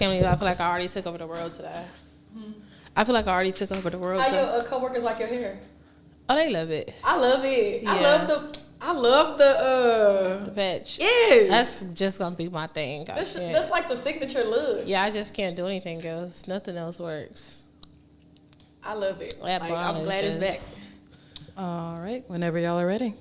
can't believe I feel like I already took over the world today. I feel like I already took over the world. How your coworkers like your hair? Oh, they love it. I love it. Yeah. I love the patch. Yes. That's just gonna be my thing. That's like the signature look. Yeah, I just can't do anything else. Nothing else works. I love it. That like, I'm glad it's back. All right, whenever y'all are ready.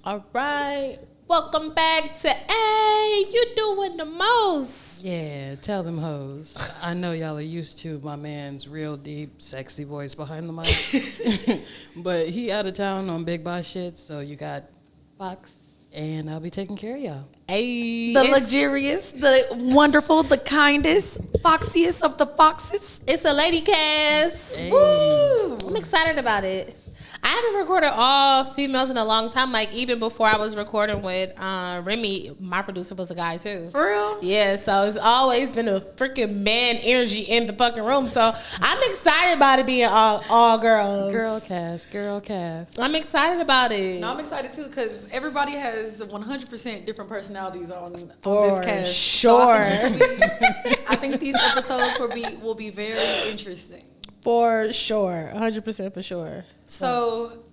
All right. Welcome back to Hey, you doing the most. Yeah, tell them hoes. I know y'all are used to my man's real deep, sexy voice behind the mic. But he out of town on big boss shit, so you got Fox, and I'll be taking care of y'all. Hey, The luxurious, the wonderful, the kindest, foxiest of the foxes. It's a lady cast. Hey. Woo! I'm excited about it. I haven't recorded all females in a long time. Like, even before I was recording with Remy, my producer was a guy, too. For real? Yeah, so it's always been a freaking man energy in the fucking room. So I'm excited about it being all girls. Girl cast. I'm excited about it. No, I'm excited, too, because everybody has 100% different personalities on For this cast. sure. So I think these episodes will be very interesting. For sure. 100% for sure. So,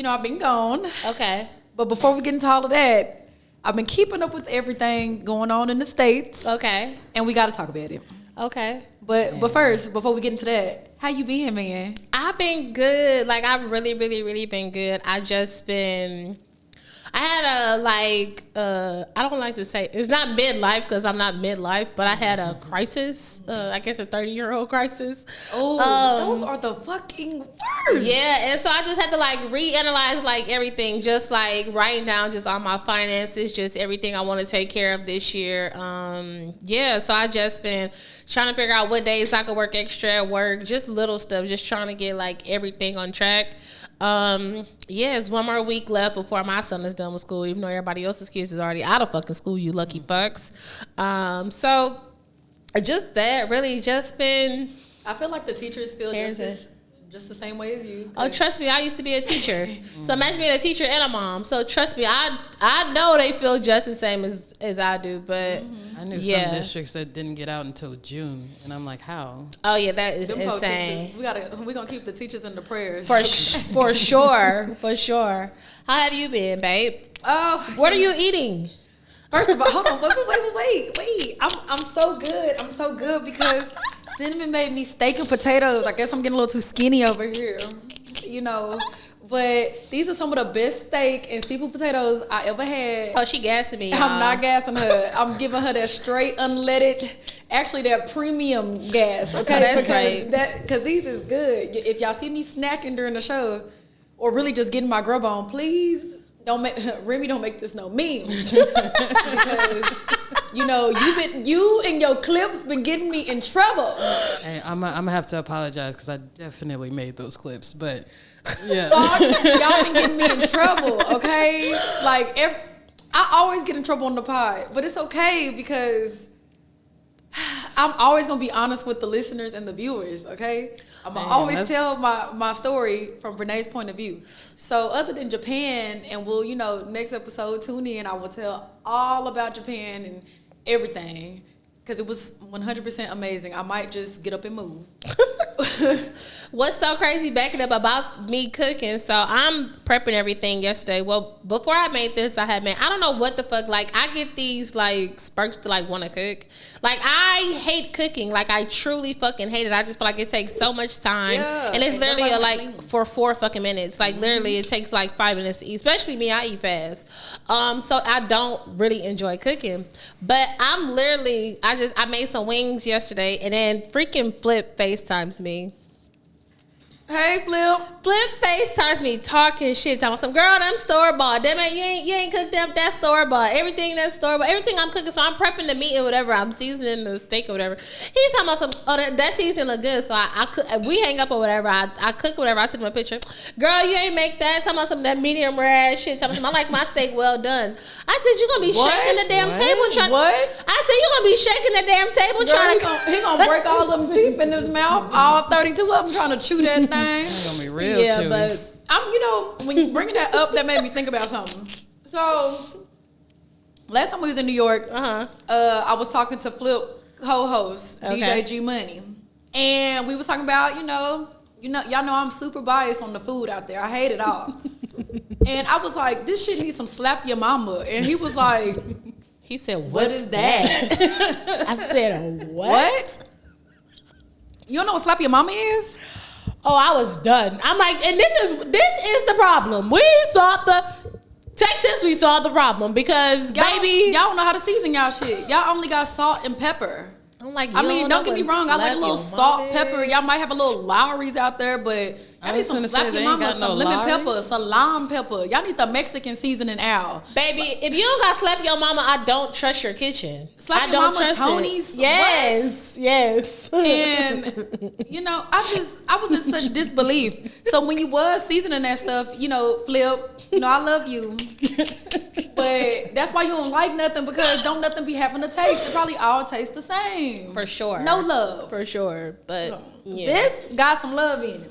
I've been gone. Okay. But before we get into all of that, I've been keeping up with everything going on in the States. Okay. And we got to talk about it. Okay. But first, before we get into that, how you been, man? I've been good. Like, I've really, really, really been good. I had I don't like to say, it's not midlife because I'm not midlife, but I had a crisis, I guess a 30-year-old crisis. Oh, those are the fucking worst. Yeah, and so I just had to reanalyze everything, just writing down just all my finances, just everything I want to take care of this year. So I just been trying to figure out what days I could work extra at work, just little stuff, just trying to get everything on track. It's one more week left before my son is done with school, even though everybody else's kids is already out of fucking school, you lucky fucks. So just that, really just been. I feel like the teachers feel just the same way as you. Oh, trust me, I used to be a teacher. So imagine being a teacher and a mom. So trust me, I know they feel just the same as I do, but I knew some districts that didn't get out until June, and I'm like, how? Oh yeah, that is Them insane. We're gonna keep the teachers in the prayers. For sure. How have you been, babe? Oh, What are you eating? first of all, hold on, wait. I'm so good. I'm so good because Cinnamon made me steak and potatoes. I guess I'm getting a little too skinny over here, But these are some of the best steak and seafood potatoes I ever had. Oh, she gassing me. I'm not gassing her. I'm giving her that straight unleaded, actually that premium gas. Okay, that's right. Because these is good. If y'all see me snacking during the show, or really just getting my grub on, please don't make Remy don't make this no meme because you and your clips been getting me in trouble. Hey, I'm gonna have to apologize because I definitely made those clips, but yeah. Y'all been getting me in trouble, okay? I always get in trouble on the pod, but it's okay because I'm always gonna be honest with the listeners and the viewers, okay? I'm gonna always tell my story from Renee's point of view. So other than Japan, and we'll, next episode, tune in, I will tell all about Japan and everything because it was 100% amazing. I might just get up and move. What's so crazy backing up about me cooking? So I'm prepping everything yesterday. Well, before I made this, I don't know what the fuck. I get these spurts to want to cook. I hate cooking. I truly fucking hate it. I just feel like it takes so much time, and it's literally for 4 fucking minutes. Literally, it takes 5 minutes to eat. Especially me, I eat fast. So I don't really enjoy cooking. But I'm literally, I made some wings yesterday, and then freaking Flip FaceTimes me. Hey, Flip. Flip FaceTimes me talking shit. Talking some girl, them store bought. Damn it, you ain't cooked them that store bought. Everything that's store bought. Everything I'm cooking. So I'm prepping the meat or whatever. I'm seasoning the steak or whatever. He's talking about some. Oh, that seasoning look good. So I cook. We hang up or whatever. I cook whatever. I send him a picture. Girl, you ain't make that. Talking about some that medium rare shit. Talking about I like my steak well done. I said you gonna be shaking the damn table trying. What? I said you gonna be shaking the damn table trying to. He gonna break all them teeth in his mouth. All 32 of them trying to chew that thing. It's gonna be real Yeah, chewy. but I'm, when you bringing that up, that made me think about something. So, last time we was in New York, I was talking to Flip co-host, Okay. DJ G Money. And we was talking about, y'all know I'm super biased on the food out there. I hate it all. And I was like, this shit needs some slap your mama. And he was like, He said, what is that? I said, What? You don't know what slap your mama is? Oh, I was done. I'm like, and this is the problem. We solved we solved the problem because baby, y'all don't know how to season y'all shit. Y'all only got salt and pepper. I'm like, I mean, don't get me wrong. I like a little salt, pepper. Y'all might have a little Lowry's out there, but y'all need some slap your mama, some lemon pepper, some lime pepper. Y'all need the Mexican seasoning out. Baby, if you don't got slap your mama, I don't trust your kitchen. Slap your mama, Tony's. Yes, yes. And I was in such disbelief. So when you was seasoning that stuff, Flip, I love you, but that's why you don't like nothing, because don't nothing be having a taste. It probably all tastes the same. For sure. No love. For sure. But yeah. This got some love in it.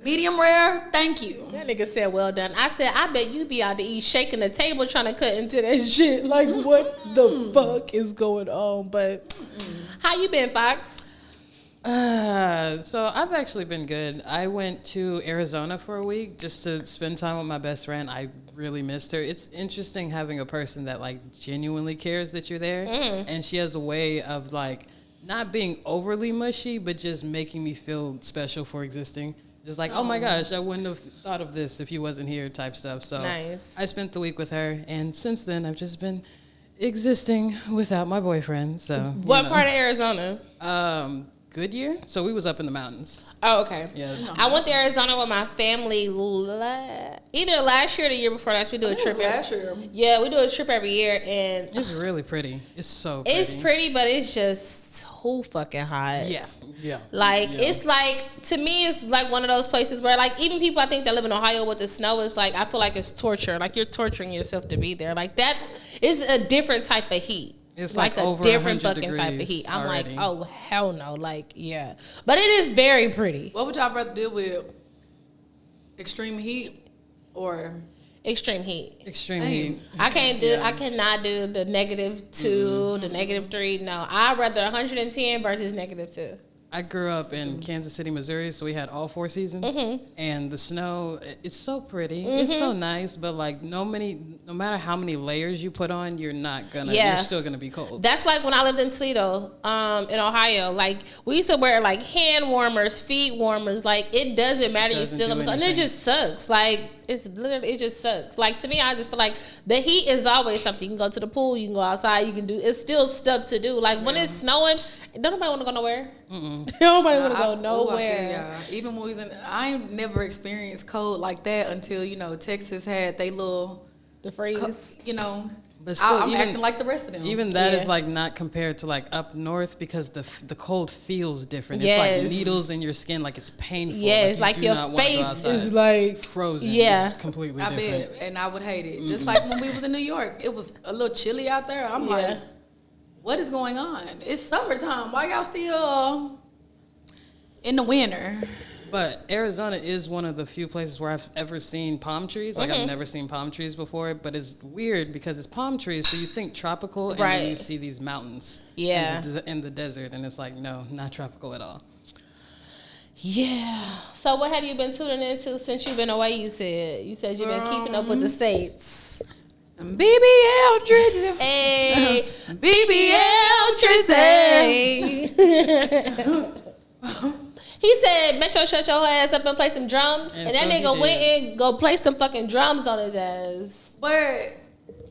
Medium rare, thank you. That nigga said, well done. I said, I bet you be out to eat, shaking the table, trying to cut into that shit. Like, what the fuck is going on? But how you been, Fox? So I've actually been good. I went to Arizona for a week just to spend time with my best friend. I really missed her. It's interesting having a person that like genuinely cares that you're there. And she has a way of like not being overly mushy, but just making me feel special for existing. Just like, oh my gosh, I wouldn't have thought of this if you wasn't here type stuff. So nice. I spent the week with her, and since then I've just been existing without my boyfriend. So what part of Arizona? Goodyear. So we was up in the mountains. Oh, okay. Yeah. I went to Arizona with my family either last year or the year before last. We do a trip last year. Yeah, we do a trip every year, and It's really pretty. It's so pretty. it's pretty, but it's just so fucking hot. Yeah. Yeah. Like, Yeah. it's like, to me, it's like one of those places where, like, even people I think that live in Ohio with the snow is like, I feel like it's torture. Like, you're torturing yourself to be there. Like, that is a different type of heat. It's like like a over different 100 fucking type of heat. I'm already. like, oh, hell no. Like, yeah. But it is very pretty. What would y'all rather deal with? Extreme heat or Extreme heat. Extreme Same. heat. I cannot do the -2, the -3. No, I'd rather 110 versus -2. I grew up in Kansas City, Missouri, so we had all 4 seasons. And the snow, it's so pretty. It's so nice, but like no matter how many layers you put on, you're still gonna be cold. That's like when I lived in Toledo, in Ohio. Like, we used to wear like hand warmers, feet warmers. Like, it doesn't matter. You're still gonna be cold. And it just sucks. Like, it just sucks. Like, to me, I just feel like the heat is always something. You can go to the pool, you can go outside, you can do, it's still stuff to do. Like, when it's snowing, don't nobody want to go nowhere. Nobody want to go nowhere. Even when we was I ain't never experienced cold like that until, Texas had they little, The freeze. But still, I'm acting like the rest of them. Even that is Yeah. like not compared to like up north, because the cold feels different. Yes. It's like needles in your skin, like it's painful. Yes, like you do your not wanna go face outside. is like frozen. Yeah. It's completely I different. bet, and I would hate it. Just like when we was in New York, it was a little chilly out there. I'm like, what is going on? It's summertime. Why y'all still in the winter? But Arizona is one of the few places where I've ever seen palm trees. Like, I've never seen palm trees before, but it's weird because it's palm trees, so you think tropical, and then you see these mountains in the desert, and it's like, no, not tropical at all. Yeah. So what have you been tuning into since you've been away? You said you've been keeping up with the states. BBL Drizzy. Hey, BBL Drizzy. He said, Metro, shut your ass up and play some drums. And that so he nigga went did. and go play some fucking drums on his ass. But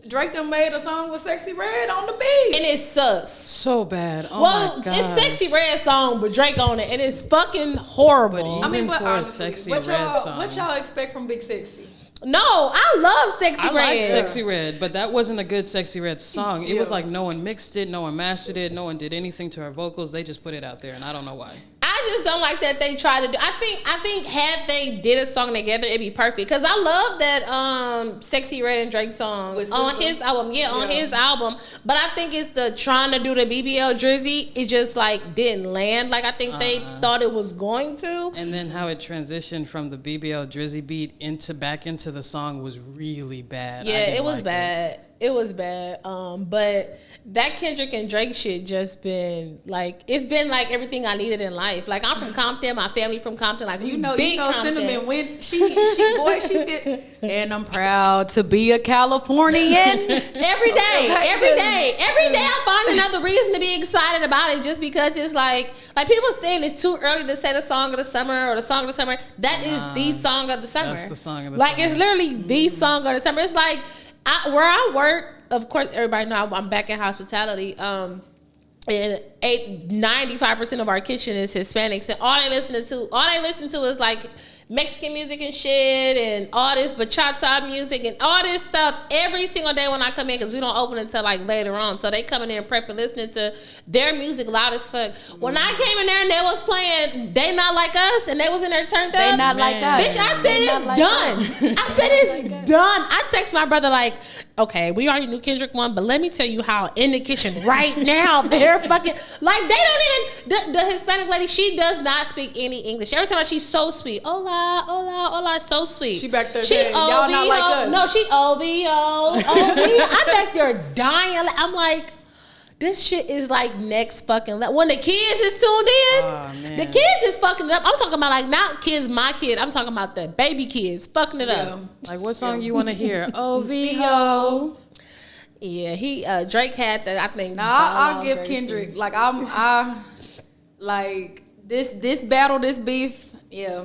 Drake done made a song with Sexy Red on the beat. And it sucks. So bad. Oh Well, my God. it's Sexy Red song, but Drake on it. And it's fucking horrible. But even for a honestly, Sexy what Red y'all, song. what y'all expect from Big Sexy? No, I love Sexy I Red. like Sexy Red, but that wasn't a good Sexy Red song. It was Yeah. like no one mixed it, no one mastered it, no one did anything to her vocals. They just put it out there, and I don't know why. I just don't like that they try to do. I think had they did a song together, it'd be perfect. Cause I love that Sexy Red and Drake song With on SZA? his album. Yeah, on his album. But I think it's the trying to do the BBL Drizzy. It just like didn't land like I think they thought it was going to. And then how it transitioned from the BBL Drizzy beat back into the song was really bad. I Yeah, didn't it was like bad. It was bad. But that Kendrick and Drake shit just been like, it's been like everything I needed in life. Like, I'm from Compton, my family from Compton. Like, big Compton. Cinnamon when she fit. And I'm proud to be a Californian. Every day I find another reason to be excited about it, just because it's like people saying it's too early to say the song of the summer or the song of the summer. That is the song of the summer. That's the song of the summer. summer. It's literally the song of the summer. It's like where I work. Of course, everybody know I'm back in hospitality. And 95% of our kitchen is Hispanics, and all they listen to is like Mexican music and shit, and all this bachata music and all this stuff every single day when I come in, because we don't open until like later on. So they come in there and prep and listening to their music loud as fuck. When I came in there and they was playing They Not Like Us, and they was in there turned up. They Not Like Us. Bitch, I said it's done. I said it's done. I text my brother like, okay, we already knew Kendrick won, but let me tell you how in the kitchen right now they're fucking like, they don't even, the Hispanic lady, she does not speak any English. Every time she's so sweet. Hola, so sweet. She back there saying, y'all not like us. No, she OVO. I'm back there dying. I'm like, this shit is like next fucking level. When the kids is tuned in, the kids is fucking it up. I'm talking about like not kids, my kid. I'm talking about the baby kids fucking it up. Like, what song you want to hear? OVO. Yeah, Drake had that. I think. Nah, I'll give Kendrick. Soon. Like I like this battle, this beef. Yeah,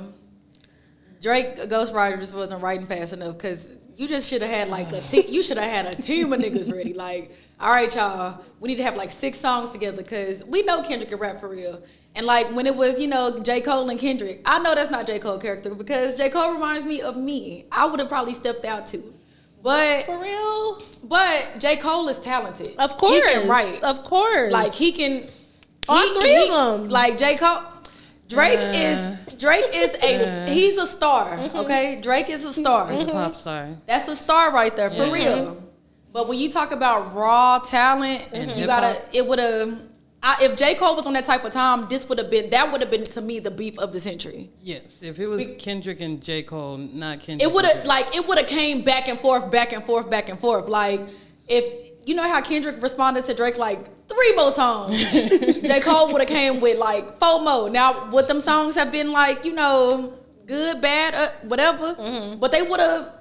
Drake Ghostwriter just wasn't writing fast enough, because you just should have had like you should have had a team of niggas ready. Like, all right, y'all, we need to have like 6 songs together, because we know Kendrick can rap for real. And like when it was, J. Cole and Kendrick, I know that's not J. Cole character, because J. Cole reminds me of me. I would have probably stepped out too. But for real, J. Cole is talented. Of course, he can write. Of course, like he can. All three of them. Like J. Cole, Drake is he's a star. Okay, Drake is a star. He's a pop star. That's a star right there, for real. But when you talk about raw talent, you gotta. It would have. If J. Cole was on that type of time, that would have been to me the beef of the century. Yes, if it was Kendrick and J. Cole, not Kendrick. It would have came back and forth. Like, if you know how Kendrick responded to Drake like 3 more songs, J. Cole would have came with like 4 more. Now, would them songs have been like, good, bad, whatever? But they would have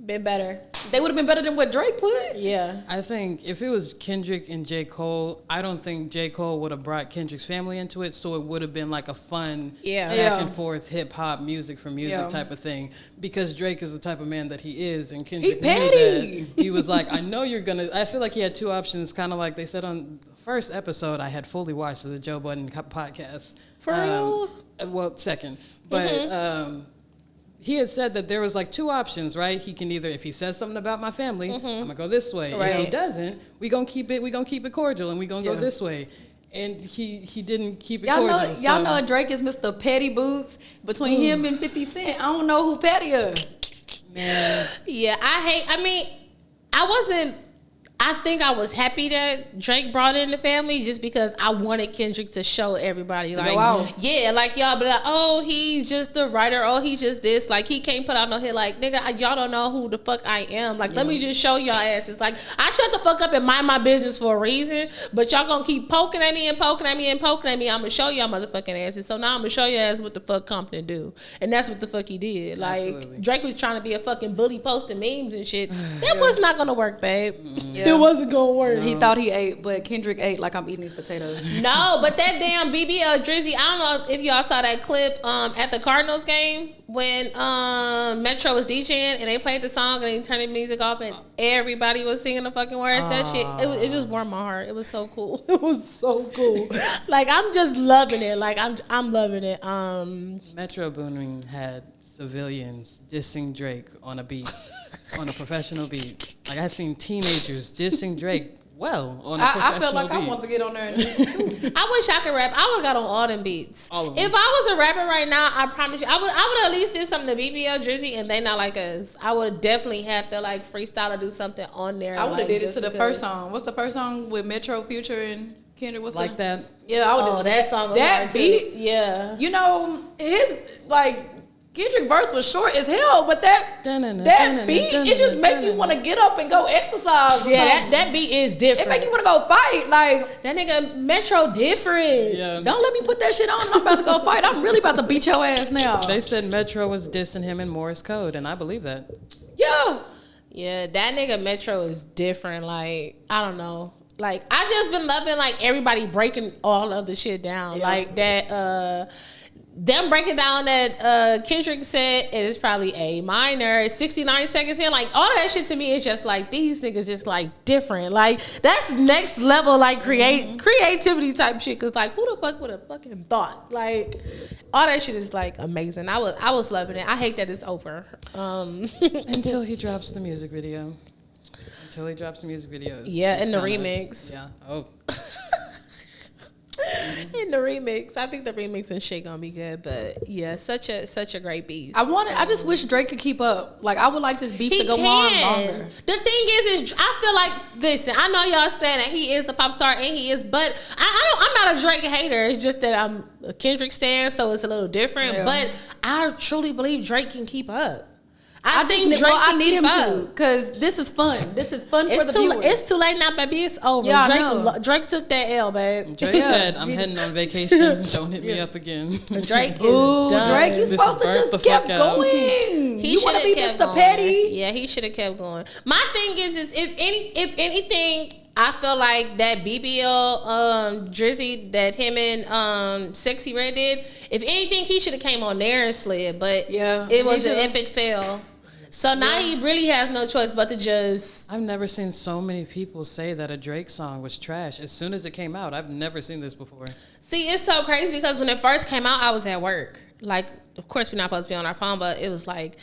been better. They would have been better than what Drake put. Yeah. I think if it was Kendrick and J. Cole, I don't think J. Cole would have brought Kendrick's family into it, so it would have been like a fun back and forth hip-hop music for music type of thing, because Drake is the type of man that he is, and Kendrick knew that. He was like, I know you're going to... I feel like he had 2 options, kind of like they said on the first episode I had fully watched the Joe Budden podcast. For real? Well, second. But... he had said that there was like 2 options, right? He can either, if he says something about my family, I'm gonna go this way. Right. If he doesn't, we gonna keep it cordial, and we gonna go this way. And he didn't keep it cordial. Y'all know Drake is Mr. Petty Boots. Between him and 50 Cent, I don't know who pettier. Man. Yeah, I think I was happy that Drake brought in the family, just because I wanted Kendrick to show everybody, like, like y'all be like, oh, he's just a writer, oh, he's just this, like he can't put out no hit, like, nigga, y'all don't know who the fuck I am, like let me just show y'all asses, like I shut the fuck up and mind my business for a reason, but y'all gonna keep poking at me and poking at me and poking at me. I'm gonna show y'all motherfucking asses. So now I'm gonna show you ass what the fuck Compton do, and that's what the fuck he did. Like, absolutely. Drake was trying to be a fucking bully, posting memes and shit. That was not gonna work, babe. It wasn't gonna work. No. He thought he ate, but Kendrick ate like I'm eating these potatoes. No, but that damn BBL Drizzy, I don't know if y'all saw that clip at the Cardinals game when Metro was DJing and they played the song and they turned the music off and everybody was singing the fucking words. That shit, it just warmed my heart. It was so cool. It was so cool. Like, I'm just loving it. Like, I'm loving it. Metro Boomin had civilians dissing Drake on a beat. On a professional beat. Like, I seen teenagers dissing Drake on a professional beat. I felt like I want to get on there and do it too. I wish I could rap. I would have got on all them beats. All of them. If I was a rapper right now, I promise you, I would at least did something to BBL Drizzy and They Not Like Us. I would definitely have to like freestyle or do something on there. I would have did it to the first song. What's the first song with Metro, Future, and Kendrick? What's like that? Yeah, I would have that song. Was that beat. Yeah. His like Kendrick verse was short as hell, but that beat, it just make you want to get up and go exercise. Yeah, that beat is different. It make you want to go fight. Like, that nigga Metro different. Yeah. don't let me put that shit on and I'm about to go fight. I'm really about to beat your ass now. They said Metro was dissing him in Morse code, and I believe that. Yeah. Yeah, that nigga Metro is different. Like, I don't know. Like, I just been loving, like, everybody breaking all of the shit down. Yeah. Like, that, them breaking down that Kendrick said it is probably A minor, 69 seconds in. Like, all that shit to me is just like, these niggas is like different. Like, that's next level, like, creativity type shit. Cause like, who the fuck would have fucking thought? Like, all that shit is like amazing. I was loving it. I hate that it's over. Until he drops the music video. Until he drops the music videos. Yeah, in the remix. Yeah. Oh. In the remix, I think the remix and shit gonna be good, but yeah, such a great beef. I just wish Drake could keep up. Like, I would like this beef to go on longer. The thing is I feel like, listen, I know y'all saying that he is a pop star and he is, but I'm not a Drake hater. It's just that I'm a Kendrick stan, so it's a little different. Yeah. But I truly believe Drake can keep up. I think Drake I need him to, because this is fun. This is fun for the viewers. It's too late now, baby. It's over. Yeah, Drake took that L, babe. Drake said, I'm heading on vacation. Don't hit me up again. Drake is done. Drake, you supposed to just kept going. He should have kept going. Petty. Yeah, he should have kept going. My thing is if anything, I feel like that BBL Drizzy that him and Sexy Red did, if anything, he should have came on there and slid. But yeah, it was an epic fail. So now he really has no choice but to just... I've never seen so many people say that a Drake song was trash. As soon as it came out, I've never seen this before. See, it's so crazy because when it first came out, I was at work. Like, of course, we're not supposed to be on our phone, but it was like,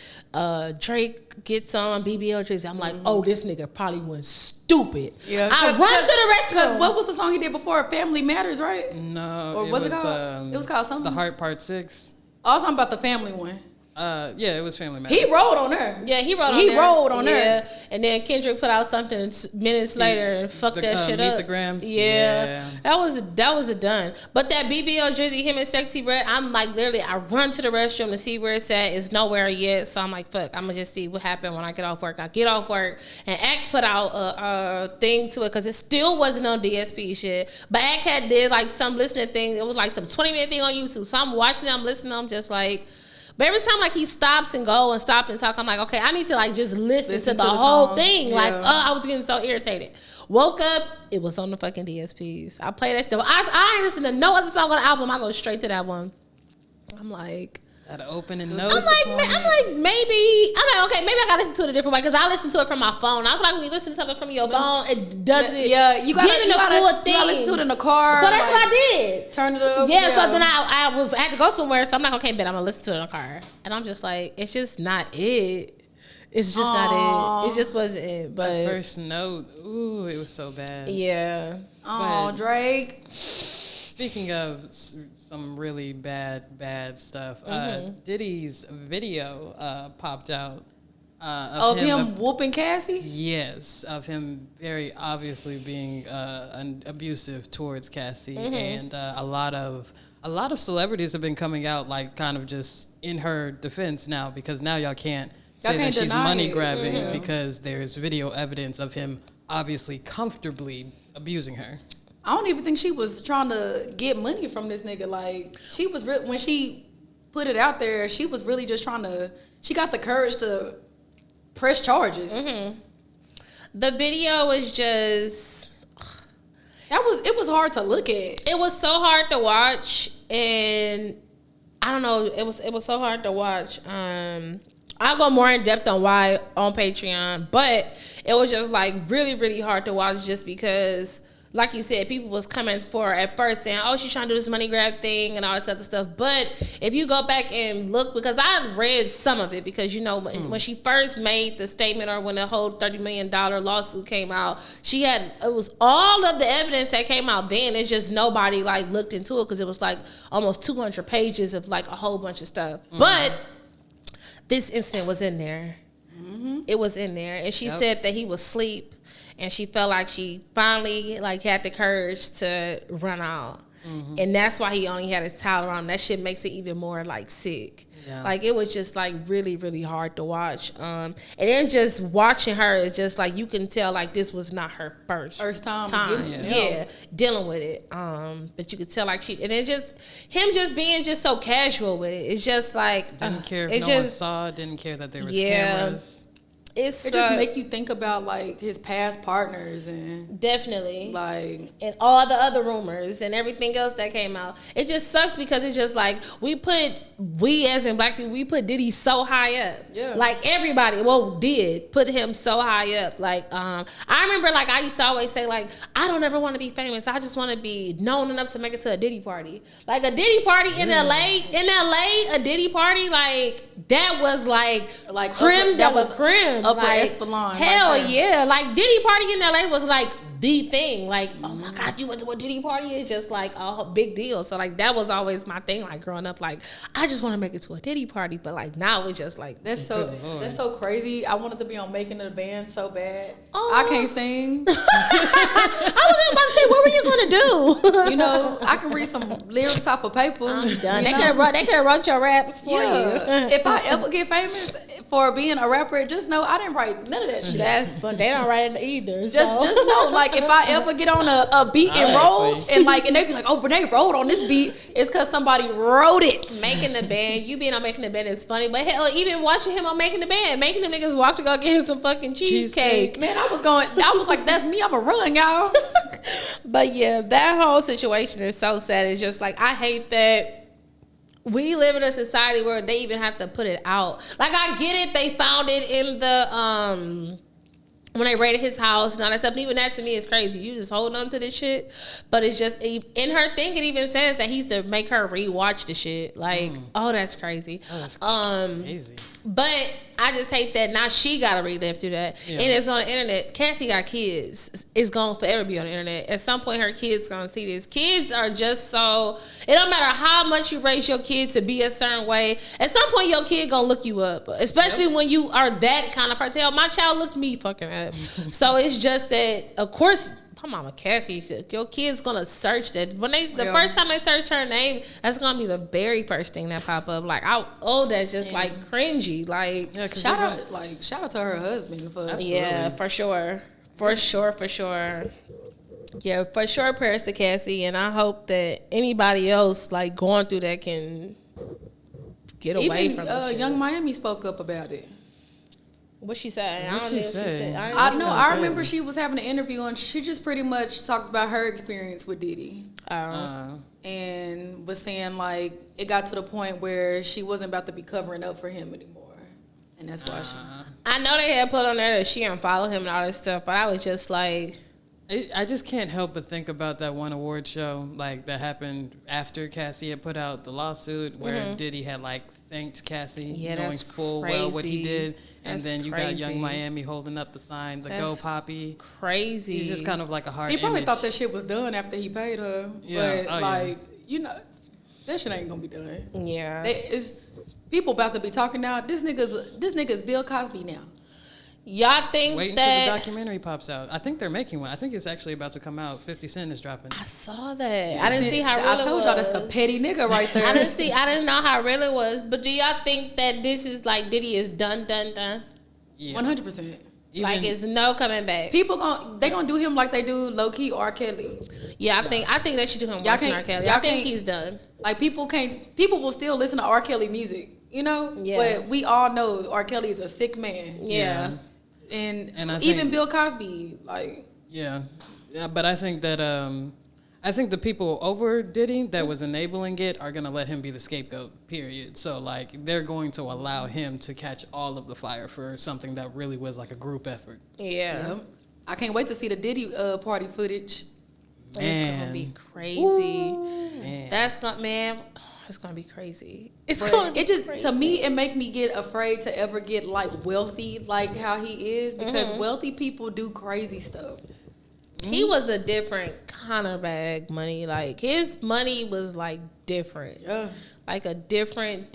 Drake gets on BBL Drizzy. I'm like, oh, this nigga probably went stupid. Yeah, I run to the restroom. Because what was the song he did before? Family Matters, right? No. Or was it called? It was called something. The Heart Part 6. I was talking about the family one. Yeah, it was Family Matters. He rolled on her. Yeah, he rolled on her. And then Kendrick put out something minutes later and fucked that shit up. Meet the Grams. Yeah. That was a done. But that BBL Drizzy, him and Sexy Red, I'm like, literally, I run to the restroom to see where it's at. It's nowhere yet. So I'm like, fuck, I'm gonna just see what happened when I get off work. I get off work and Act put out a thing to it because it still wasn't on DSP shit. But Act had did like some listening thing. It was like some 20-minute thing on YouTube. So I'm watching it, I'm listening, I'm just like... But every time, like, he stops and go and stop and talk, I'm like, okay, I need to, like, just listen to the whole thing. Yeah. Like, I was getting so irritated. Woke up, it was on the fucking DSPs. I play that stuff. I ain't listen to no other song on the album. I go straight to that one. I'm like... That opening note. I'm like, maybe okay, maybe I gotta listen to it a different way because I listen to it from my phone. I feel like when you listen to something from your phone, it doesn't. Yeah, you gotta listen to it in the car. So that's what I did. Turn it up. Yeah, so then I had to go somewhere, so I'm like, okay, bet I'm gonna listen to it in the car, and I'm just like, it's just not it. It's just not it. It just wasn't it. But that first note, ooh, it was so bad. Yeah. Oh, Drake. Speaking of some really bad stuff, Diddy's video popped out of him whooping Cassie. Yes, of him very obviously being abusive towards Cassie, and a lot of celebrities have been coming out like kind of just in her defense now because now y'all can't say that she's money grabbing because there's video evidence of him obviously comfortably abusing her. I don't even think she was trying to get money from this nigga. Like, she was when she put it out there, she was really just trying to. She got the courage to press charges. The video was just. It was hard to look at. It was so hard to watch, and I don't know. It was so hard to watch. I'll go more in depth on why on Patreon, but it was just like really, really hard to watch just because. Like you said, people was coming for at first saying, oh, she's trying to do this money grab thing and all this other stuff. But if you go back and look, because I read some of it, because, you know, when she first made the statement or when the whole $30 million lawsuit came out, it was all of the evidence that came out then. It's just nobody, like, looked into it because it was, like, almost 200 pages of, like, a whole bunch of stuff. But this incident was in there. It was in there. And she said that he was asleep. And she felt like she finally like had the courage to run out. and that's why he only had his towel around. That shit makes it even more like sick. Yeah. Like it was just like really, really hard to watch. And then just watching her is just like you can tell like this was not her first time. Yeah, dealing with it. But you could tell like and it just him just being just so casual with it. It's just like didn't care if no one saw. Didn't care that there was cameras. It just make you think about like his past partners and definitely like and all the other rumors and everything else that came out. It just sucks because it's just like we as in black people, we put Diddy so high up. Yeah. Like everybody did put him so high up. Like I remember like I used to always say like I don't ever want to be famous. I just want to be known enough to make it to a Diddy party. Like a Diddy party in LA, a Diddy party like that was like creme de la creme. Upper Esplanade. Hell right yeah. Like Diddy party in LA was like the thing. Like, oh my God, you went to a Diddy party? It's just like a big deal. So like that was always my thing, like growing up, like I just want to make it to a Diddy party. But like now it's just like that's so crazy. I wanted to be on Making It a Band so bad. I can't sing. I was just about to say, what were you gonna do? You know, I can read some lyrics off of paper. I'm done. They could have wrote your raps for you. If I ever get famous for being a rapper, just know I didn't write none of that shit. That's fun. They don't write it either. Just know, like if I ever get on a beat and roll, and they be like, oh, but they wrote on this beat, it's because somebody wrote it. Making the Band, you being on Making the Band is funny, but hell, even watching him on Making the Band, making them niggas walk to go get him some fucking cheesecake. Man, I was like, that's me. I'ma run, y'all. But yeah, that whole situation is so sad. It's just like I hate that. We live in a society where they even have to put it out. Like, I get it. They found it in the, when they raided his house and all that stuff. And even that to me is crazy. You just hold on to this shit. But it's just, in her thing, it even says that he's to make her rewatch the shit. Like, oh, that's crazy. Oh, that's crazy. But I just hate that now she got to relive through that. Yeah. And it's on the internet. Cassie got kids. It's going to forever be on the internet. At some point, her kids going to see this. Kids are just so... It don't matter how much you raise your kids to be a certain way. At some point, your kid going to look you up. Especially when you are that kind of person. Hell, my child looked me fucking up. So it's just that, of course... My mama Cassie said, your kid's gonna search that. When the first time they search her name, that's gonna be the very first thing that pop up. Like, that's just like cringy. Like, shout out to her husband for for sure. Yeah, for sure. Prayers to Cassie, and I hope that anybody else like going through that can get away from it. Young Miami spoke up about it. What she said? I don't know what she said. I remember she was having an interview and she just pretty much talked about her experience with Diddy. And was saying like it got to the point where she wasn't about to be covering up for him anymore. And that's why I know they had put on there that she unfollowed him and all that stuff, but I was just like... I just can't help but think about that one award show like that happened after Cassie had put out the lawsuit where Diddy had like thanked Cassie knowing full well what he did. And then you got Young Miami holding up the sign, Go Poppy. Crazy. He's just kind of like a hard He probably thought that shit was done after he paid her. Yeah. But you know, that shit ain't gonna be done. Yeah. People about to be talking now. This nigga's Bill Cosby now. Y'all think Wait until the documentary pops out. I think they're making one. I think it's actually about to come out. 50 Cent is dropping. I saw that. I didn't see how real it was. I told y'all that's a petty nigga right there. I didn't know how real it was. But do y'all think that this is like Diddy is done? Yeah. 100%. Like it's no coming back. People gonna do him like they do low key R. Kelly. Yeah, I think they should do him worse than R. Kelly. I think he's done. Like people will still listen to R. Kelly music, you know? Yeah. But we all know R. Kelly is a sick man. Yeah. And even Bill Cosby, like... Yeah, but I think that... I think the people over Diddy that was enabling it are going to let him be the scapegoat, period. So, like, they're going to allow him to catch all of the fire for something that really was like a group effort. Yeah. I can't wait to see the Diddy party footage. It's going to be crazy. Man. That's not, man... It's gonna be crazy. To me, it make me get afraid to ever get like wealthy, like how he is, because wealthy people do crazy stuff. He was a different kind of bag money. Like his money was like different, like a different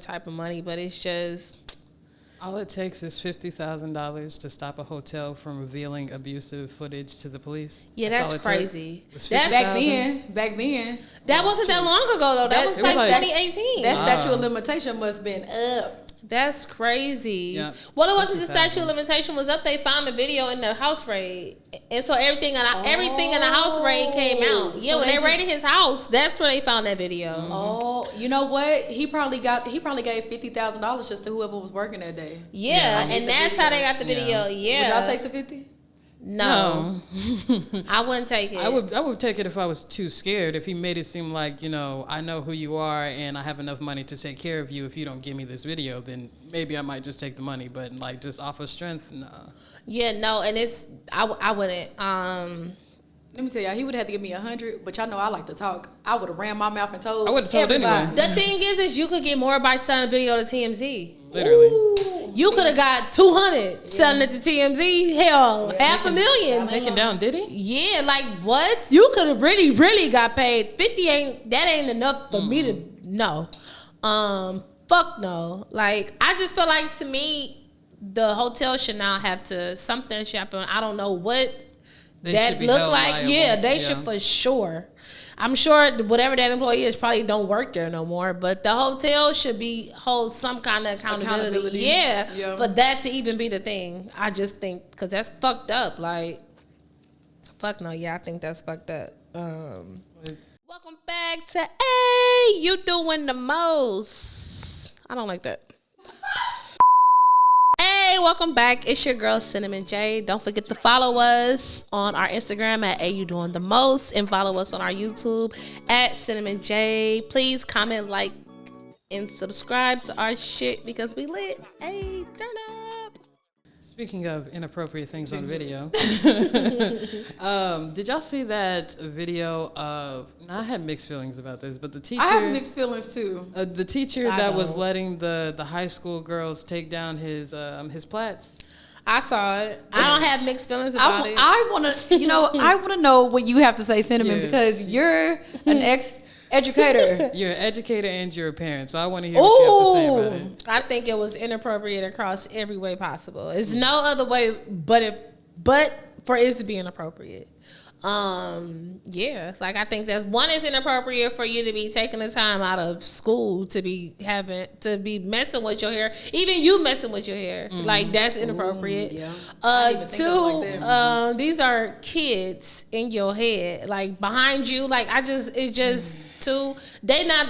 type of money. But it's just All it takes is $50,000 to stop a hotel from revealing abusive footage to the police. Yeah, that's crazy. That's Back then. That wasn't that long ago though. That was like 2018. That statute of limitation must have been up. That's crazy. Yeah. Well, it wasn't the statute of limitation was up. They found the video in the house raid, and so everything in the house raid came out. Yeah, so when they raided his house, that's where they found that video. Oh, you know what? He probably gave $50,000 just to whoever was working that day. Yeah, and that's how they got the video. Yeah. Would y'all take the 50? No. I wouldn't take it. I would take it if I was too scared. If he made it seem like, I know who you are and I have enough money to take care of you. If you don't give me this video, then maybe I might just take the money. But like just off of strength, nah. Yeah, no, and I wouldn't. Let me tell y'all, he would have to give me 100, but y'all know I like to talk. I would have ran my mouth and told. I would have told everybody. anyway. The thing is you could get more by selling a video to TMZ. Literally. Ooh, you could have got 200 selling it to TMZ. Hell, $500,000. Taken down, did he? Yeah, like what? You could have really got paid. 50 ain't enough for me to no. Fuck no. Like I just feel like to me, the hotel should now have to something should happen. I don't know what that look like. Liable. Yeah, they should for sure. I'm sure whatever that employee is probably don't work there no more, but the hotel should hold some kind of accountability. Yeah, for that to even be the thing. I just think because that's fucked up. Like, fuck no. Yeah, I think that's fucked up. Welcome back to Hey, You Doing the Most. I don't like that. Hey, welcome back. It's your girl Cinnamon J. Don't forget to follow us on our Instagram at Hey You Doing the Most and follow us on our YouTube at Cinnamon J. Please comment, like, and subscribe to our shit because we lit. Hey, turn up. Speaking of inappropriate things on video, did y'all see that video of? I had mixed feelings about this, but the teacher. I have mixed feelings too. The teacher that was letting the high school girls take down his plats. I saw it. I don't have mixed feelings about it. I want to, I want to know what you have to say, Cinnamon, because you're an ex-educator. You're an educator and you're a parent, so I want to hear what you have to say about it. I think it was inappropriate across every way possible. It's no other way but for it to be inappropriate. Yeah, like I think it's inappropriate for you to be taking the time out of school to be messing with your hair. Even you messing with your hair, like that's inappropriate. Two, these are kids in your head, like behind you. Like two,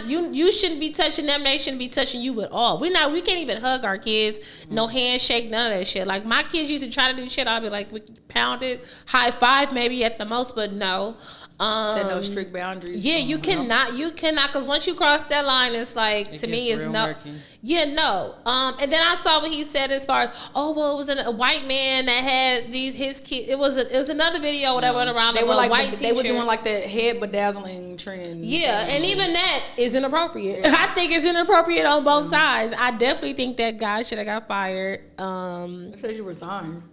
you shouldn't be touching them. They shouldn't be touching you at all. We can't even hug our kids. No handshake, none of that shit. Like my kids used to try to do shit. I'll be like, we pound it, high five maybe at the most, but no. Set no strict boundaries. Yeah, you cannot, because once you cross that line, it's like to me it's no. Murky. Yeah, no. And then I saw what he said as far as it was a white man that had his kids. It was another video that went around. They were they were doing like that head bedazzling trend. Yeah, and even that is inappropriate. I think it's inappropriate on both sides. I definitely think that guy should have got fired. I said you resigned.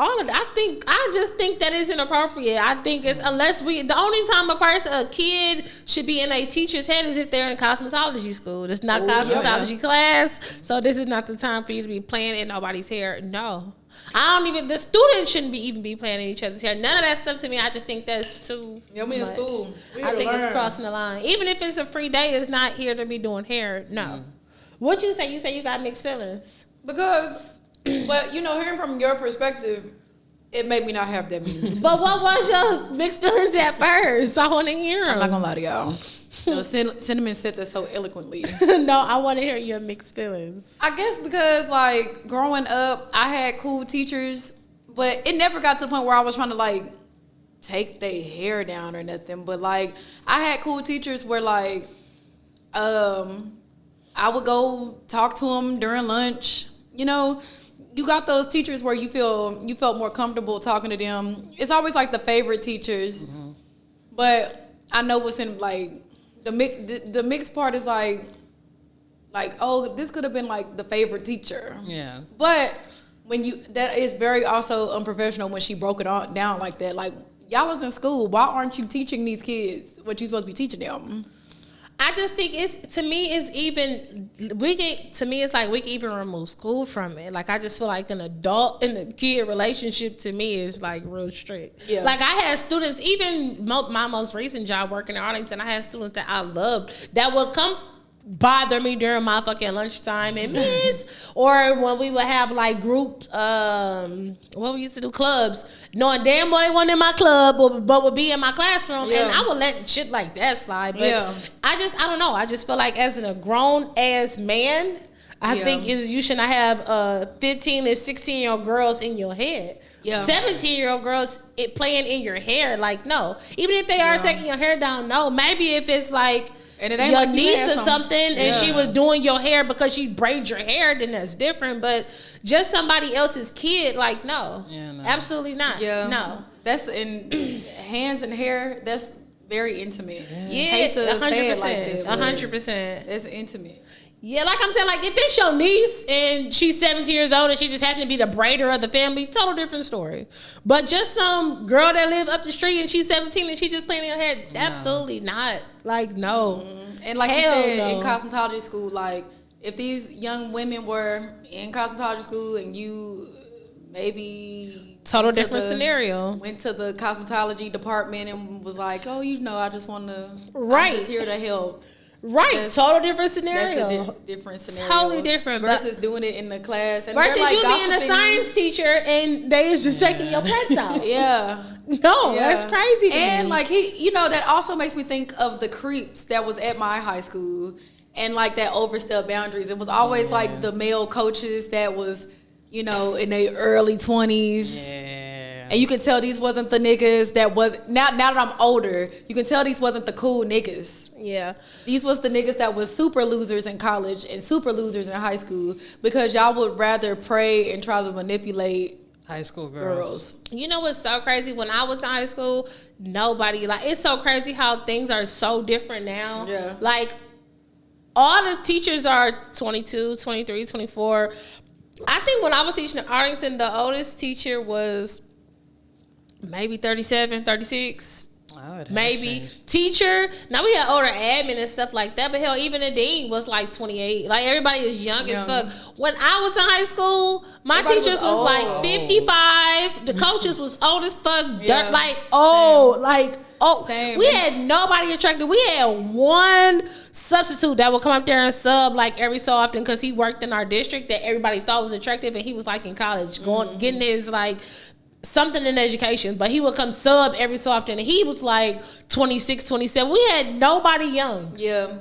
I just think that is inappropriate. I think it's the only time a kid should be in a teacher's head is if they're in cosmetology school. It's not a cosmetology class, so this is not the time for you to be playing in nobody's hair. No. The students shouldn't even be playing in each other's hair. None of that stuff to me. I just think that's too much. In school. I think it's crossing the line. Even if it's a free day, it's not here to be doing hair. No. What you say? You say you got mixed feelings. Because... But hearing from your perspective, it made me not have that many. But what was your mixed feelings at first? I want to hear them. I'm not gonna lie to y'all. Cinnamon said that so eloquently. No, I want to hear your mixed feelings. I guess because like growing up, I had cool teachers, but it never got to the point where I was trying to like take their hair down or nothing. But like I had cool teachers where like, I would go talk to them during lunch. You got those teachers where you felt more comfortable talking to them. It's always like the favorite teachers, but I know what's in like the mixed part is like oh, this could have been like the favorite teacher. Yeah. But that is very also unprofessional when she broke it down like that. Like y'all was in school, why aren't you teaching these kids what you're supposed to be teaching them? I just think it's like we can even remove school from it. Like I just feel like an adult and a kid relationship to me is like real strict. Yeah. Like I had students, even my most recent job working in Arlington, I had students that I loved that would come bother me during my fucking lunchtime and miss, or when we would have like group what we used to do, clubs, knowing damn well they weren't in my club but would be in my classroom, and I would let shit like that slide. But I don't know, I just feel like as a grown ass man, I think you should not have 15 and 16-year-old girls in your head. 17-year-old girls playing in your hair, like no. Even if they are taking your hair down, no. Maybe if it's like and it ain't your like niece or something, and she was doing your hair because she braids your hair, then that's different. But just somebody else's kid, like no, absolutely not. No, that's in hands and hair. That's very intimate. Yeah, 100%, 100%. That's intimate. Yeah, like I'm saying, like if it's your niece and she's 17 years old and she just happened to be the braider of the family, total different story. But just some girl that live up the street and she's 17 and she just playing in her head, absolutely not. Like no. And like you said, in cosmetology school, like if these young women were in cosmetology school and you maybe total different scenario, went to the cosmetology department and was like, oh, I just want to, I'm just here to help. Right, total different scenario. That's a different scenario. Totally different. Versus doing it in the class. And versus like you being a science teacher and they was just taking your pets out. No, that's crazy to and me. like that also makes me think of the creeps that was at my high school and like that overstep boundaries. It was always like the male coaches that was, in their early 20s. And you can tell these wasn't the niggas that was now that I'm older, you can tell these wasn't the cool niggas. Yeah. These was the niggas that was super losers in college and super losers in high school because y'all would rather pray and try to manipulate high school girls. You know what's so crazy? When I was in high school, nobody, like, it's so crazy how things are so different now. Yeah. Like, all the teachers are 22, 23, 24. I think when I was teaching at Arlington, the oldest teacher was maybe 37, 36. Maybe teacher. Now we had older admin and stuff like that, but hell, even the dean was like 28. Like everybody is young as fuck. When I was in high school, my teachers was like 55. The coaches was old as fuck. Same. We had nobody attractive. We had one substitute that would come up there and sub like every so often because he worked in our district that everybody thought was attractive, and he was like in college getting his like something in education, but he would come sub every so often, and he was like 26, 27. We had nobody young.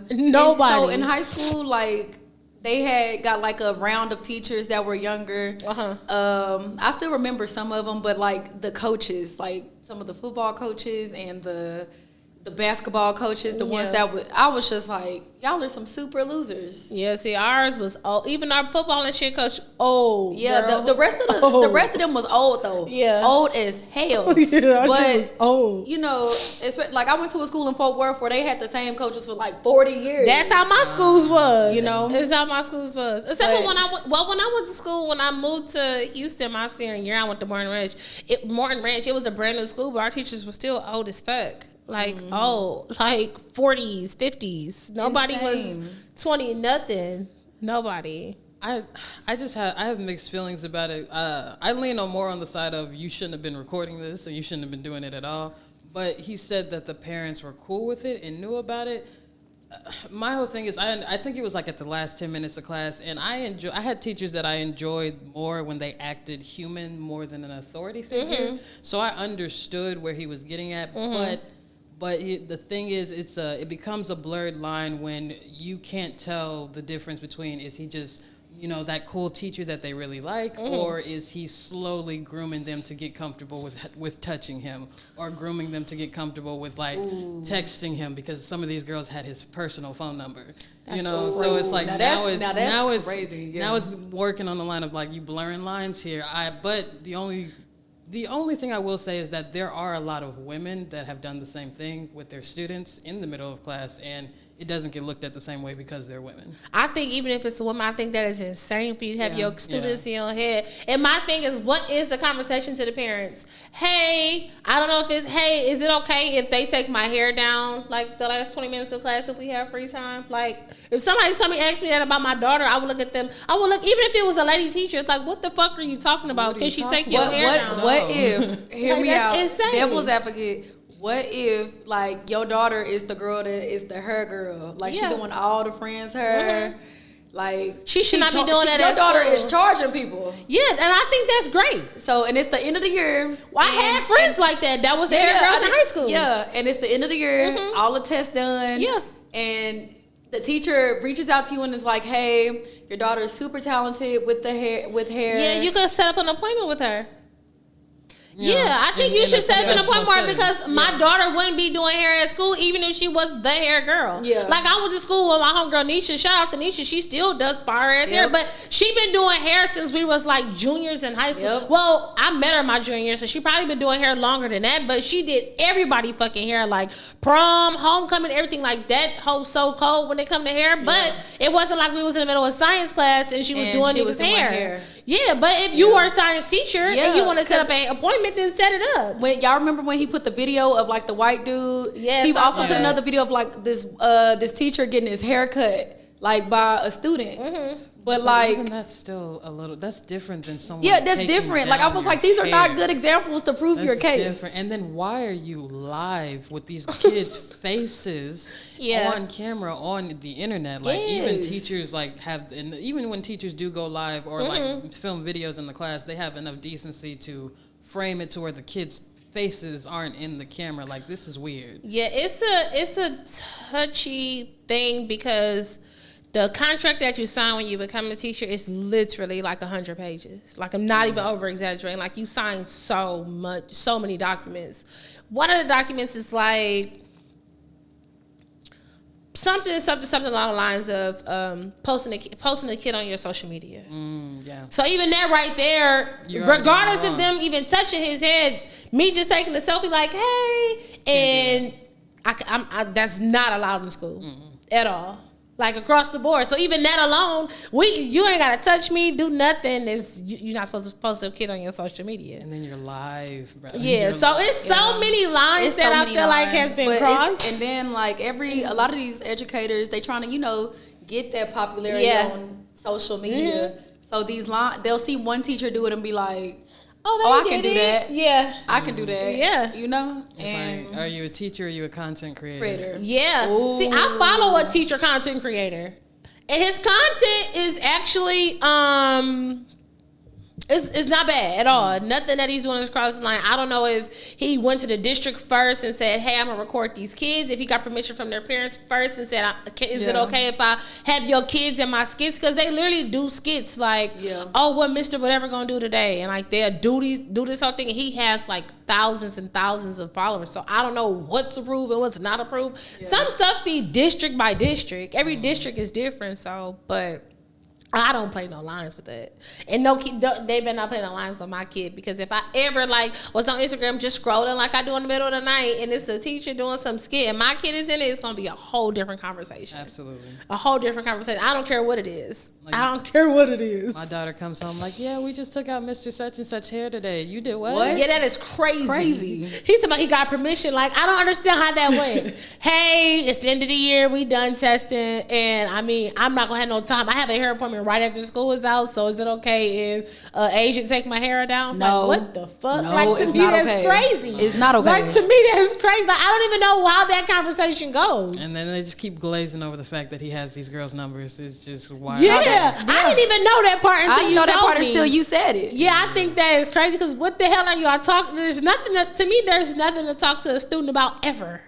Nobody. So in high school, like they had got like a round of teachers that were younger. I still remember some of them, but like the coaches, like some of the football coaches and the basketball coaches, the ones that I was just like, y'all are some super losers. Yeah, see, ours was old. Even our football and shit coach, old. Yeah, the rest of them was old though. Yeah, old as hell. But was old. It's like I went to a school in Fort Worth where they had the same coaches for like 40 years. That's how my schools was. That's how my schools was. Except for when I went to school, when I moved to Houston my senior year, I went to Morton Ranch. It was a brand new school, but our teachers were still old as fuck. Like, like 40s, 50s. Nobody was 20 nothing. Nobody. I have mixed feelings about it. I lean on more on the side of you shouldn't have been recording this and you shouldn't have been doing it at all. But he said that the parents were cool with it and knew about it. My whole thing is I think it was like at the last 10 minutes of class, and I had teachers that I enjoyed more when they acted human more than an authority figure. So I understood where he was getting at, But the thing is, it becomes a blurred line when you can't tell the difference between, is he just, that cool teacher that they really like, or is he slowly grooming them to get comfortable with touching him, or grooming them to get comfortable with like texting him, because some of these girls had his personal phone number. So it's like now it's working on the line of like you blurring lines here. But the only thing I will say is that there are a lot of women that have done the same thing with their students in the middle of class, and it doesn't get looked at the same way because they're women. I think even if it's a woman, I think that is insane for you to have your students in your head. And my thing is, what is the conversation to the parents? Hey, I don't know if it's, hey, is it okay if they take my hair down like the last 20 minutes of class if we have free time? Like, if somebody asked me that about my daughter, I would look at them. I would look, even if it was a lady teacher, it's like, what the fuck are you talking about? Can she take your hair down? What if, hear me out, insane. devil's advocate, what if, like, your daughter is the girl that is the her girl? Like, she doing all the friends her. Like, she should not be doing that. Your daughter is charging people. Yeah, and I think that's great. So, and it's the end of the year. Well, I had friends like that. That was the hair girls in high school. Yeah, and it's the end of the year. All the tests done. Yeah. And the teacher reaches out to you and is like, hey, your daughter is super talented with the hair. Yeah, you could set up an appointment with her. Yeah, I think you should set up an appointment because my daughter wouldn't be doing hair at school even if she was the hair girl. Yeah. Like, I went to school with my homegirl Nisha. Shout out to Nisha. She still does fire ass hair, but she been doing hair since we was like juniors in high school. Well, I met her my junior year, so she probably been doing hair longer than that, but she did everybody fucking hair, like prom, homecoming, everything like that. Whole so cold when it come to hair, but it wasn't like we was in the middle of science class and she was doing niggas' hair. Yeah, but if you were a science teacher and you want to set up an appointment, then set it up. When y'all remember when he put the video of like the white dude? Yes, he also put another video of like this teacher getting his hair cut like by a student. But like, even that's still a little. That's different than someone. Yeah, that's different. Like, I was like, these are not good examples to prove your case. Different. And then why are you live with these kids' faces on camera on the internet? Like, even teachers like have, and even when teachers do go live or like film videos in the class, they have enough decency to frame it to where the kids' faces aren't in the camera. Like, this is weird. Yeah, it's a touchy thing because the contract that you sign when you become a teacher is literally like 100 pages. Like, I'm not even over exaggerating. Like, you sign so many documents. One of the documents is like something along the lines of posting a kid on your social media. So even that right there, regardless of them even touching his head, me just taking a selfie like, hey, and I that's not allowed in school at all. Like, across the board. So even that alone, you ain't gotta touch me, do nothing. You're not supposed to post a kid on your social media. And then you're live, bro. Yeah, so it's so many lines that I feel like has been crossed. And then like a lot of these educators, they trying to, get that popularity on social media. So these lines, they'll see one teacher do it and be like, I can do that. Yeah. I can do that. Yeah. It's like, are you a teacher or are you a content creator? Yeah. Ooh. See, I follow a teacher content creator. And his content is actually it's not bad at all. Nothing that he's doing is crossing the line. I don't know if he went to the district first and said, hey, I'm going to record these kids. If he got permission from their parents first and said, is it okay if I have your kids in my skits? Because they literally do skits like, oh, what Mr. Whatever going to do today? And like, they'll do this whole thing. And he has like thousands and thousands of followers. So I don't know what's approved and what's not approved. Some stuff be district by district. Every district is different. So, but I don't play no lines with that. And no kid, they better not play no lines on my kid, because if I ever like was on Instagram just scrolling like I do in the middle of the night and it's a teacher doing some skit and my kid is in it, it's gonna be a whole different conversation. Absolutely. A whole different conversation. I don't care what it is. Like, I don't care what it is. My daughter comes home like, yeah, we just took out Mr. Such and Such hair today. You did what? Yeah, that is crazy. He's about, he got permission. Like, I don't understand how that went. Hey, it's the end of the year. We done testing. And I mean, I'm not gonna have no time. I have a hair appointment right after school is out. So is it okay if an agent take my hair down? No. Like, what the fuck? No, like, to it's me, not that's okay. crazy. It's not okay. Like, to me, that's crazy. Like, I don't even know how that conversation goes. And then they just keep glazing over the fact that he has these girls' numbers. It's just wild. Yeah. I didn't even know that part until you told me. I didn't know that part until you said it. Yeah, I think that is crazy, because what the hell are y'all talking? There's nothing to me. There's nothing to talk to a student about ever,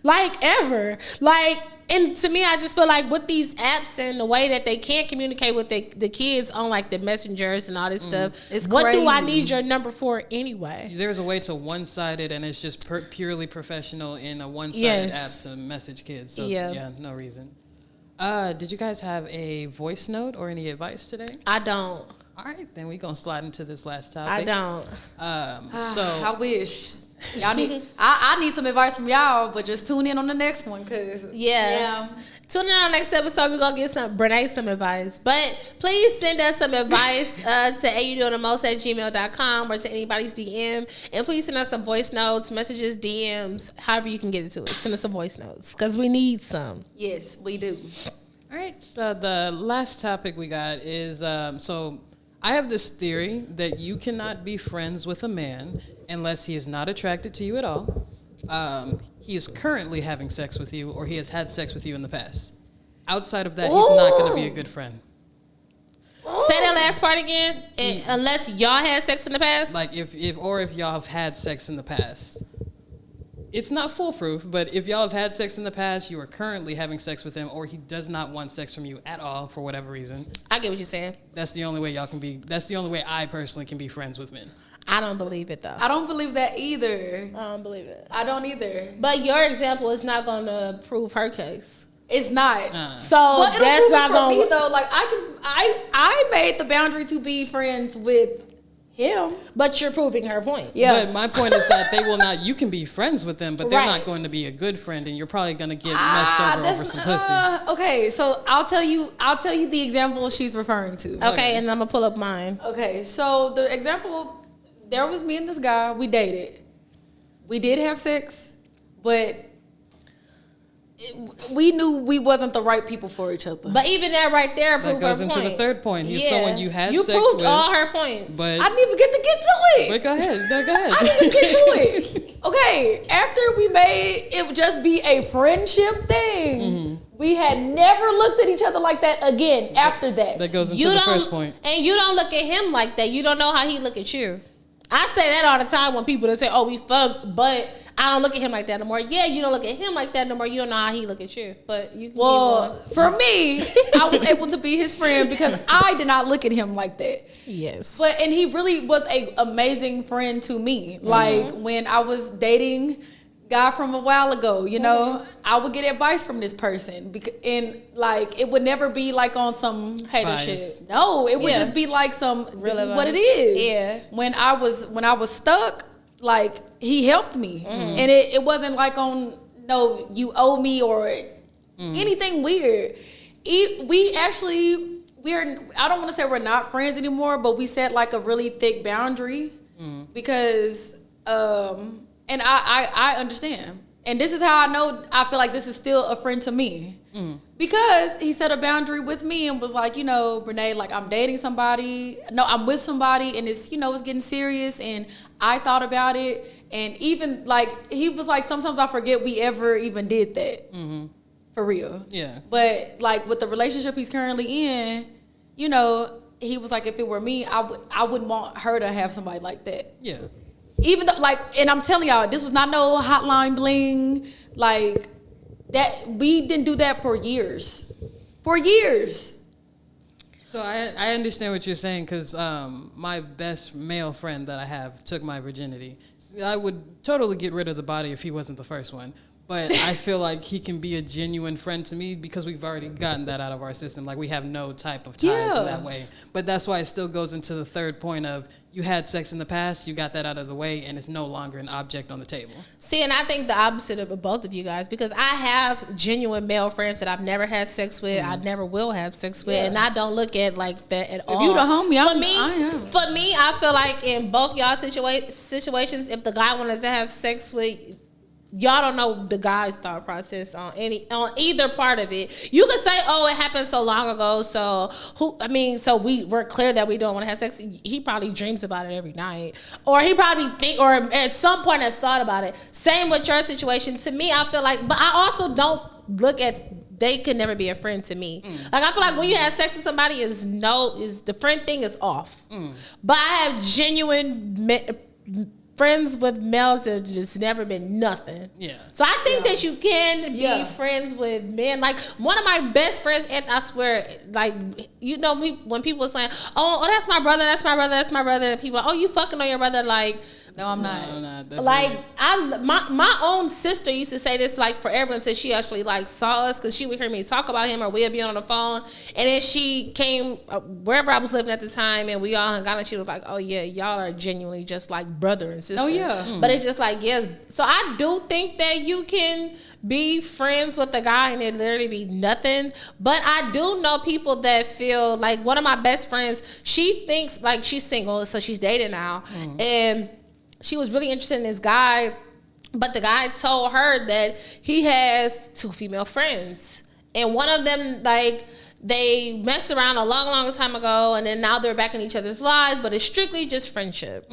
like ever. Like, and to me, I just feel like with these apps and the way that they can't communicate with the kids on like the messengers and all this stuff, it's what crazy. do I need your number for anyway? There's a way to one-sided, and it's just purely professional in a one-sided app to message kids. So yeah, no reason. Did you guys have a voice note or any advice today? I don't. All right, then we're going to slide into this last topic. I don't. I wish. Y'all need. I need some advice from y'all, but just tune in on the next one, cause Tune in on the next episode. We're gonna get Brene some advice. But please send us some advice to ayyoudoingthemost@gmail.com or to anybody's DM. And please send us some voice notes, messages, DMs, however you can get it to us. Send us some voice notes because we need some. Yes, we do. All right. So the last topic we got is so I have this theory that you cannot be friends with a man unless he is not attracted to you at all. He is currently having sex with you, or he has had sex with you in the past. Outside of that, he's not going to be a good friend. Say that last part again. Unless y'all had sex in the past? Like if y'all have had sex in the past. It's not foolproof, but if y'all have had sex in the past, you are currently having sex with him, or he does not want sex from you at all for whatever reason. I get what you're saying. That's the only way y'all can be. That's the only way I personally can be friends with men. I don't believe it though. I don't believe that either. I don't believe it. I don't either. But your example is not going to prove her case. It's not. So but that's not going to though. Like I made the boundary to be friends with him, but you're proving her point. Yeah. But my point is that they will not. You can be friends with them, but they're not going to be a good friend, and you're probably going to get messed over some pussy. Okay, so I'll tell you the example she's referring to. Okay, and I'm gonna pull up mine. Okay, so the example. There was me and this guy. We dated. We did have sex, but we knew we wasn't the right people for each other. But even that right there proved her point. That goes into the third point. He's someone you had sex with. You proved all her points. But I didn't even get to it. But go ahead. No, go ahead. I didn't even get to it. Okay, after we made it would just be a friendship thing. Mm-hmm. We had never looked at each other like that again after that. That goes into the first point. And you don't look at him like that. You don't know how he look at you. I say that all the time when people say, "Oh, we fucked," but I don't look at him like that no more. Yeah, you don't look at him like that no more. You don't know how he look at you. But you can keep going. For me, I was able to be his friend because I did not look at him like that. Yes. And he really was an amazing friend to me. Like when I was dating guy from a while ago, you know, I would get advice from this person, and like it would never be like on some hater shit. No, it would just be like some this is what it is. Yeah. When I was stuck, like he helped me, and it wasn't like on no you owe me or anything weird. We actually I don't want to say we're not friends anymore, but we set like a really thick boundary because and I understand. And this is how I know I feel like this is still a friend to me. Because he set a boundary with me and was like, you know, Brene, like I'm dating somebody. No, I'm with somebody and it's, you know, it's getting serious. And I thought about it. And even like, he was like, sometimes I forget we ever even did that. For real. Yeah. But like with the relationship he's currently in, you know, he was like, if it were me, I wouldn't want her to have somebody like that. Yeah. Even though, like, and I'm telling y'all, this was not no hotline bling, like that. We didn't do that for years. For years. So I understand what you're saying because my best male friend that I have took my virginity. I would totally get rid of the body if he wasn't the first one. But I feel like he can be a genuine friend to me because we've already gotten that out of our system. Like we have no type of ties in that way. But that's why it still goes into the third point of you had sex in the past, you got that out of the way, and it's no longer an object on the table. See, and I think the opposite of both of you guys because I have genuine male friends that I've never had sex with, I never will have sex with, and I don't look at like that at all. If you the homie, for me, I feel like in both y'all situations, if the guy wanted to have sex with y'all don't know the guy's thought process on either part of it. You could say, "Oh, it happened so long ago." So we're clear that we don't want to have sex. He probably dreams about it every night, or he probably or at some point has thought about it. Same with your situation. To me, I feel like, but I also don't look at. They could never be a friend to me. Like I feel like when you have sex with somebody, is the friend thing is off. But I have genuine friends with males that just never been nothing. Yeah. So I think that you can be friends with men. Like one of my best friends, and I swear, like you know me when people are saying, "Oh, that's my brother, that's my brother, that's my brother," and people are, "Oh, you fucking on your brother," like. No, I'm not. No, I'm not. That's Like weird. my own sister used to say this like forever until she actually like saw us, because she would hear me talk about him or we'd be on the phone, and then she came wherever I was living at the time, and we all hung out, and she was like, "Oh yeah, y'all are genuinely just like brother and sister." Oh, yeah. But it's just like, yes. So I do think that you can be friends with a guy and it literally be nothing. But I do know people that feel like, one of my best friends, she thinks like she's single, so she's dating now, and she was really interested in this guy, but the guy told her that he has 2 female friends. And one of them, like, they messed around a long, long time ago, and then now they're back in each other's lives, but it's strictly just friendship.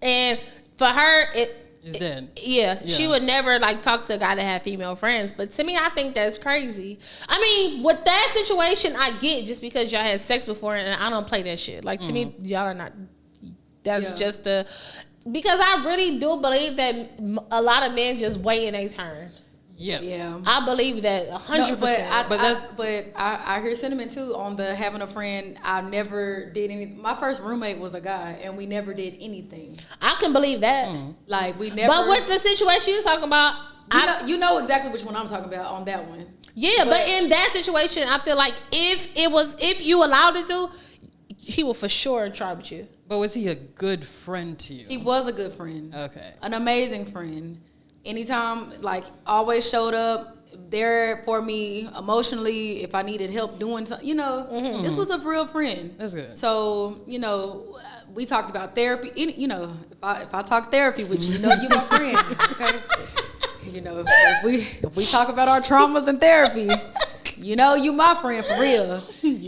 And for her, It's dead. Yeah, she would never like talk to a guy that had female friends. But to me, I think that's crazy. I mean, with that situation, I get just because y'all had sex before, and I don't play that shit. Like, to me, y'all are not. That's just a. Because I really do believe that a lot of men just wait in their turn. Yes. Yeah. I believe that 100%. But I hear sentiment too on the having a friend. I never did anything. My first roommate was a guy, and we never did anything. I can believe that. Like, we never. But with the situation you're talking about, you know exactly which one I'm talking about on that one. Yeah, but in that situation, I feel like if you allowed it to, he will for sure try with you. But was he a good friend to you? He was a good friend. Okay. An amazing friend. Anytime, like, always showed up there for me emotionally if I needed help doing something. You know, this was a real friend. That's good. So, you know, we talked about therapy. You know, if I talk therapy with you, you know, you my friend. Okay. You know, if we talk about our traumas in therapy, you know, you my friend for real.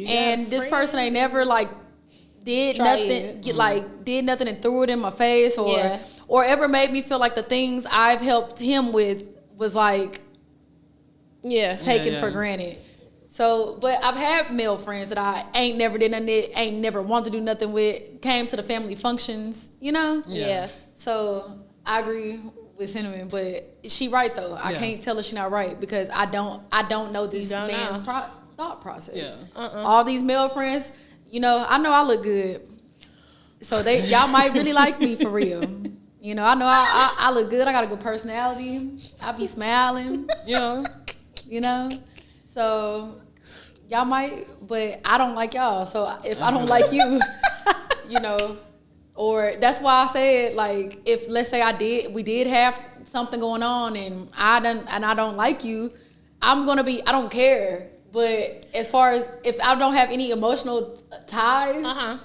And this person ain't never like did nothing and threw it in my face or ever made me feel like the things I've helped him with was like taken for granted. So, but I've had male friends that I ain't never did nothing, ain't never wanted to do nothing with, came to the family functions, you know? Yeah. So I agree with sentiment, but she right though. I can't tell her she not right because I don't know this man's thought process. Yeah. All these male friends, you know I look good, so y'all might really like me for real. You know, I know I look good. I got a good personality. I be smiling. You know, so y'all might, but I don't like y'all. So if I don't like you, you know, or that's why I said, like, if let's say we did have something going on and I don't like you, I don't care. But as far as if I don't have any emotional ties,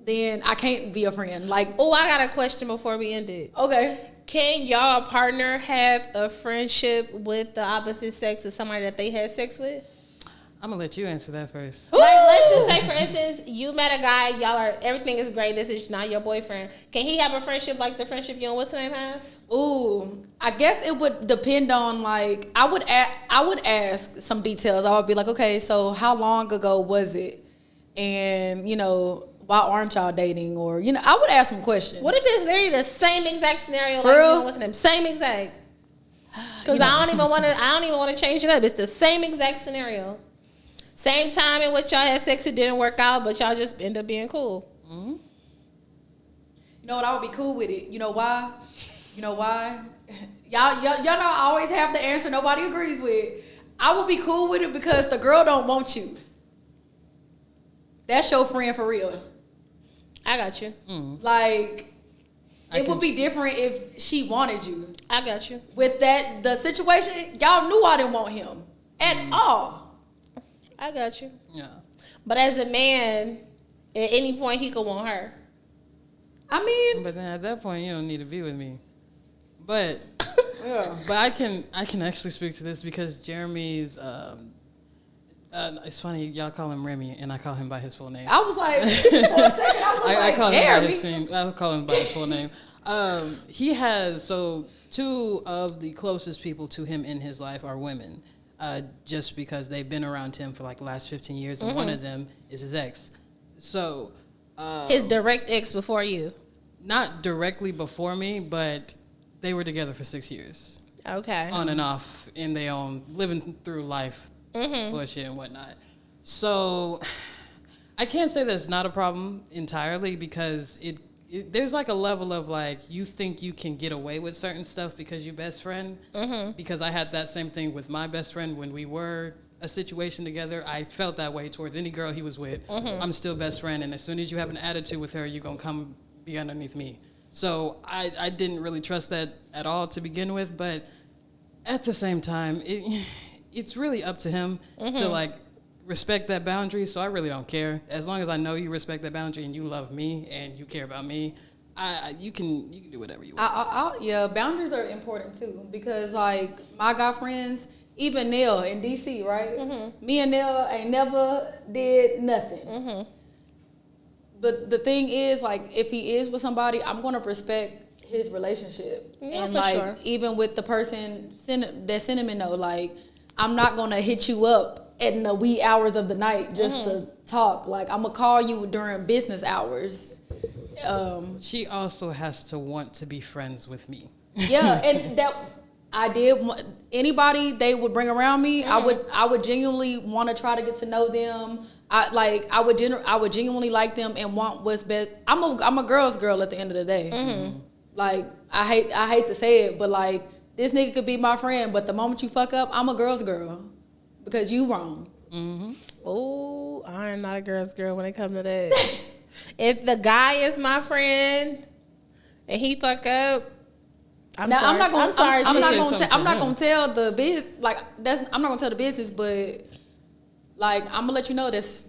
then I can't be a friend. Like, oh, I got a question before we end it. Okay. Can y'all partner have a friendship with the opposite sex of somebody that they had sex with? I'm gonna let you answer that first. Like, let's just say, for instance, you met a guy, everything is great. This is not your boyfriend. Can he have a friendship like the friendship you and what's the name have? Ooh, I guess it would depend on, like, I would ask some details. I would be like, okay, so how long ago was it? And, you know, why aren't y'all dating? Or, you know, I would ask some questions. What if it's literally the same exact scenario For like real? you and what's the name? Same exact. Because I don't even want to change it up. It's the same exact scenario. Same time in which y'all had sex, it didn't work out, but y'all just end up being cool. You know what? I would be cool with it. You know why? Y'all know I always have the answer nobody agrees with. I would be cool with it because the girl don't want you. That's your friend for real. I got you. Like, it would be different if she wanted you. I got you. With the situation, y'all knew I didn't want him at all. I got you. Yeah. But as a man, at any point he could want her. I mean, But then at that point, you don't need to be with me. But yeah. but I can actually speak to this because Jeremy's. It's funny y'all call him Remy and I call him by his full name. I was like, for a second, I call Jeremy. him by his name. I call him by his full name. He has two of the closest people to him in his life are women. Just because they've been around him for like the last 15 years, and one of them is his ex. So, His direct ex before you. Not directly before me, but they were together for 6 years. Okay. On and off in their own, living through life, bullshit and whatnot. So, I can't say that's not a problem entirely because there's like a level of like, you think you can get away with certain stuff because you're best friend. Because I had that same thing with my best friend when we were a situation together. I felt that way towards any girl he was with. I'm still best friend, and as soon as you have an attitude with her, you're gonna come be underneath me. So I didn't really trust that at all to begin with, but at the same time, it's really up to him to like respect that boundary. So I really don't care. As long as I know you respect that boundary and you love me and you care about me, you can do whatever you want. Yeah, boundaries are important too, because like my guy friends, even Neil in DC, right? Me and Neil ain't never did nothing. But the thing is, like, if he is with somebody, I'm gonna respect his relationship. Yeah, and for like, sure. even with the person that sent him, though, like, I'm not gonna hit you up in the wee hours of the night just to talk. Like, I'm gonna call you during business hours. She also has to want to be friends with me. Yeah, and that I did. Anybody they would bring around me, I would genuinely want to try to get to know them. I would genuinely like them and want what's best. I'm a girl's girl at the end of the day. Like I hate to say it, but like this nigga could be my friend, but the moment you fuck up, I'm a girl's girl because you wrong. Oh, I am not a girl's girl when it comes to that. If the guy is my friend and he fuck up, I'm not gonna tell the business. Like I'm not gonna tell the business, but like I'm gonna let you know this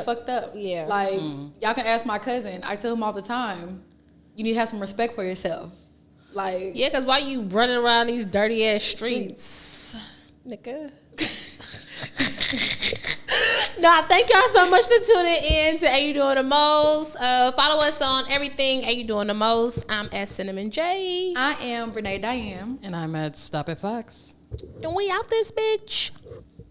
fucked up. Yeah. Like y'all can ask my cousin. I tell him all the time, you need to have some respect for yourself. Like yeah, cause why you running around these dirty ass streets, nigga? Nah, thank y'all so much for tuning in to Ayyyyye Doing the Most. Follow us on everything Ayyyyye Doing the Most. I'm at Cinnamon J. I am Renee Diane. And I'm at Stop It Fox. And we out this bitch.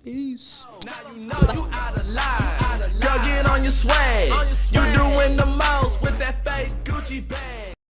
Peace. Now you know you out of line. Girl, get on your swag. You doing the most.